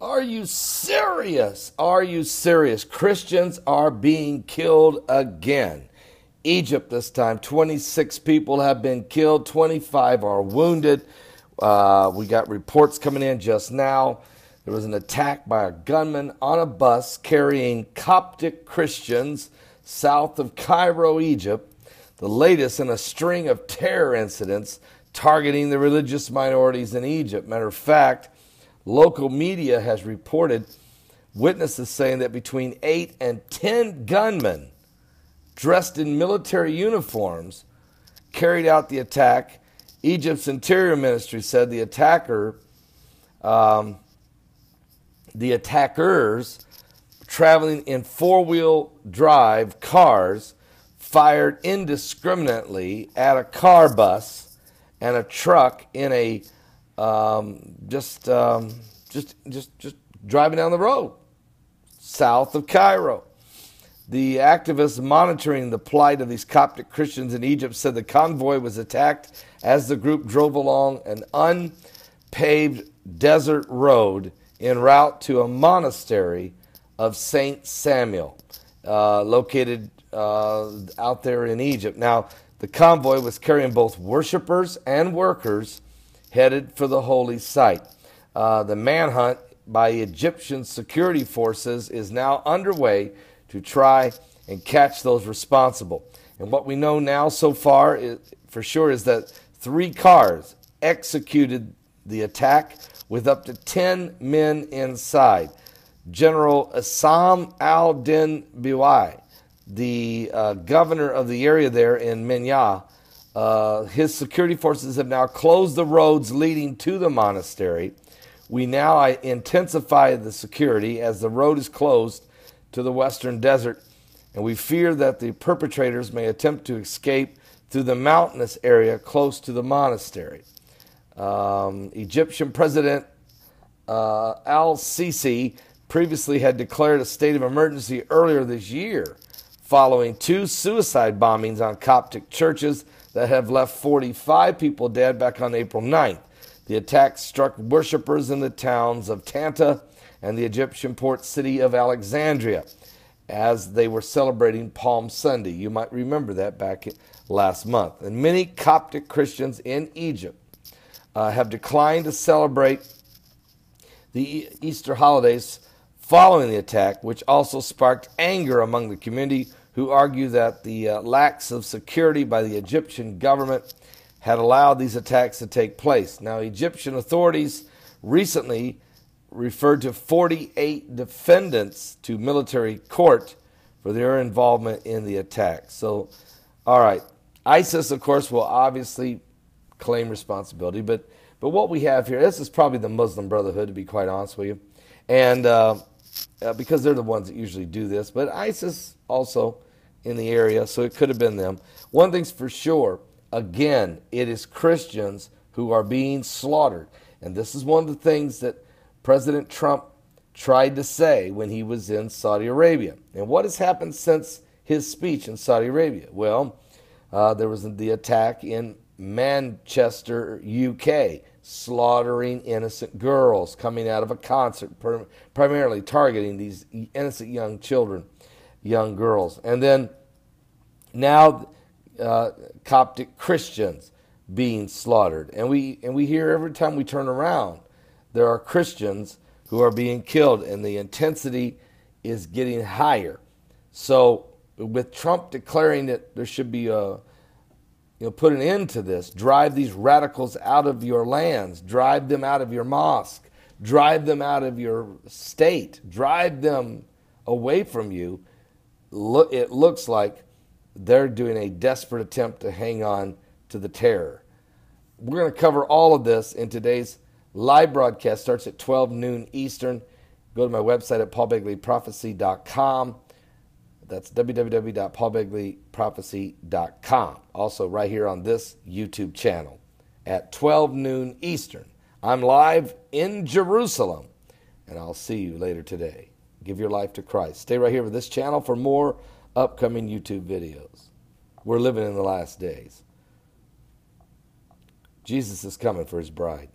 Are you serious? Are you serious? Christians are being killed again. Egypt this time, 26 people have been killed, 25 are wounded. We got reports coming in just now. There was an attack by a gunman on a bus carrying Coptic Christians south of Cairo, Egypt, the latest in a string of terror incidents targeting the religious minorities in Egypt. Matter of fact, local media has reported witnesses saying that between 8 and 10 gunmen dressed in military uniforms carried out the attack. Egypt's Interior Ministry said the attackers traveling in four-wheel drive cars fired indiscriminately at a car bus and a truck in a just driving down the road south of Cairo. The activists monitoring the plight of these Coptic Christians in Egypt said the convoy was attacked as the group drove along an unpaved desert road en route to a monastery of St. Samuel, located out there in Egypt. Now, the convoy was carrying both worshipers and workers headed for the holy site. The manhunt by Egyptian security forces is now underway to try and catch those responsible. And what we know now so far for sure is that 3 cars executed the attack with up to 10 men inside. General Assam al-Din Biwai, the governor of the area there in Minya, his security forces have now closed the roads leading to the monastery. We now intensify the security as the road is closed to the western desert, and we fear that the perpetrators may attempt to escape through the mountainous area close to the monastery. Egyptian President al-Sisi previously had declared a state of emergency earlier this year following 2 suicide bombings on Coptic churches that have left 45 people dead back on April 9th. The attack struck worshippers in the towns of Tanta and the Egyptian port city of Alexandria as they were celebrating Palm Sunday. You might remember that back last month. And many Coptic Christians in Egypt have declined to celebrate the Easter holidays following the attack, which also sparked anger among the community, who argue that the lacks of security by the Egyptian government had allowed these attacks to take place. Now, Egyptian authorities recently referred to 48 defendants to military court for their involvement in the attack. So, all right, ISIS, of course, will obviously claim responsibility, but what we have here, this is probably the Muslim Brotherhood, to be quite honest with you, and because they're the ones that usually do this, but ISIS also in the area, so it could have been them. One thing's for sure, again, it is Christians who are being slaughtered, and this is one of the things that President Trump tried to say when he was in Saudi Arabia. And what has happened since his speech in Saudi Arabia? Well, there was the attack in Manchester, UK, slaughtering innocent girls coming out of a concert, primarily targeting these innocent young children, young girls. And then now Coptic Christians being slaughtered. And we hear every time we turn around, there are Christians who are being killed, and the intensity is getting higher. So with Trump declaring that there should be put an end to this, drive these radicals out of your lands, drive them out of your mosque, drive them out of your state, drive them away from you, it looks like they're doing a desperate attempt to hang on to the terror. We're going to cover all of this in today's live broadcast. Starts at 12 noon Eastern. Go to my website at paulbegleyprophecy.com. That's www.paulbegleyprophecy.com. Also right here on this YouTube channel at 12 noon Eastern. I'm live in Jerusalem, and I'll see you later today. Give your life to Christ. Stay right here with this channel for more upcoming YouTube videos. We're living in the last days. Jesus is coming for his bride.